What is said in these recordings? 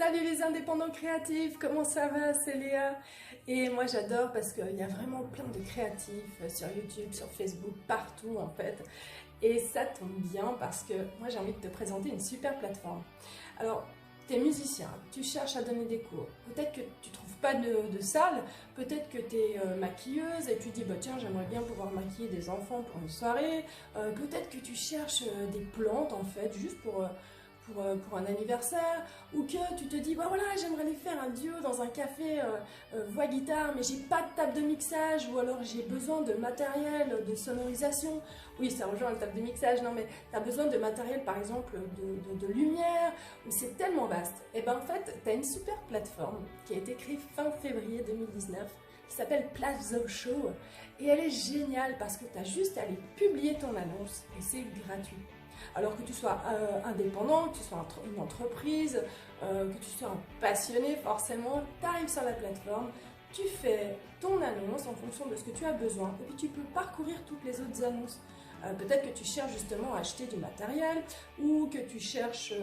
Salut les indépendants créatifs, comment ça va? C'est Léa. Et moi j'adore parce qu'il y a vraiment plein de créatifs sur YouTube, sur Facebook, partout en fait. Et ça tombe bien parce que moi j'ai envie de te présenter une super plateforme. Alors, tu es musicien, tu cherches à donner des cours, peut-être que tu trouves pas de salle, peut-être que tu es maquilleuse et tu dis bah tiens j'aimerais bien pouvoir maquiller des enfants pour une soirée, peut-être que tu cherches des plantes en fait juste pour un anniversaire, ou que tu te dis bah voilà j'aimerais aller faire un duo dans un café voix guitare mais j'ai pas de table de mixage, ou alors j'ai besoin de matériel de sonorisation. Oui, ça rejoint la table de mixage, non mais tu as besoin de matériel par exemple de lumière, ou c'est tellement vaste. Et ben en fait tu as une super plateforme qui a été créée fin février 2019 qui s'appelle Plazo Show, et elle est géniale parce que tu as juste à aller publier ton annonce et c'est gratuit. Alors que tu sois indépendant, que tu sois une entreprise, que tu sois un passionné, forcément, tu arrives sur la plateforme, tu fais ton annonce en fonction de ce que tu as besoin et puis tu peux parcourir toutes les autres annonces. Peut-être que tu cherches justement à acheter du matériel, ou que tu cherches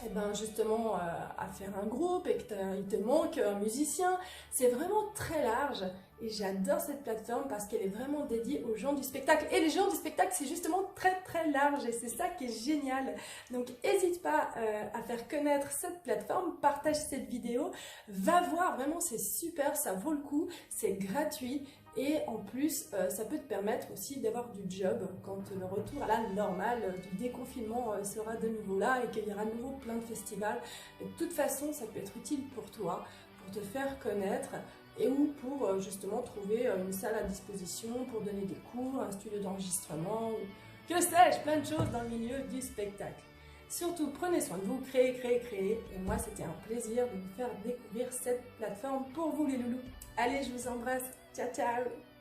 eh ben justement à faire un groupe et qu'il te manque un musicien. C'est vraiment très large et j'adore cette plateforme parce qu'elle est vraiment dédiée aux gens du spectacle. Et les gens du spectacle, c'est justement très large et c'est ça qui est génial. Donc n'hésite pas à faire connaître cette plateforme, partage cette vidéo, va voir, vraiment c'est super, ça vaut le coup, c'est gratuit. Et en plus, ça peut te permettre aussi d'avoir du job quand le retour à la normale du déconfinement sera de nouveau là et qu'il y aura de nouveau plein de festivals. Et de toute façon, ça peut être utile pour toi, pour te faire connaître, et ou pour justement trouver une salle à disposition pour donner des cours, un studio d'enregistrement, ou que sais-je, plein de choses dans le milieu du spectacle. Surtout, prenez soin de vous, créez. Et moi, c'était un plaisir de vous faire découvrir cette plateforme pour vous les loulous. Allez, je vous embrasse. Ciao, ciao!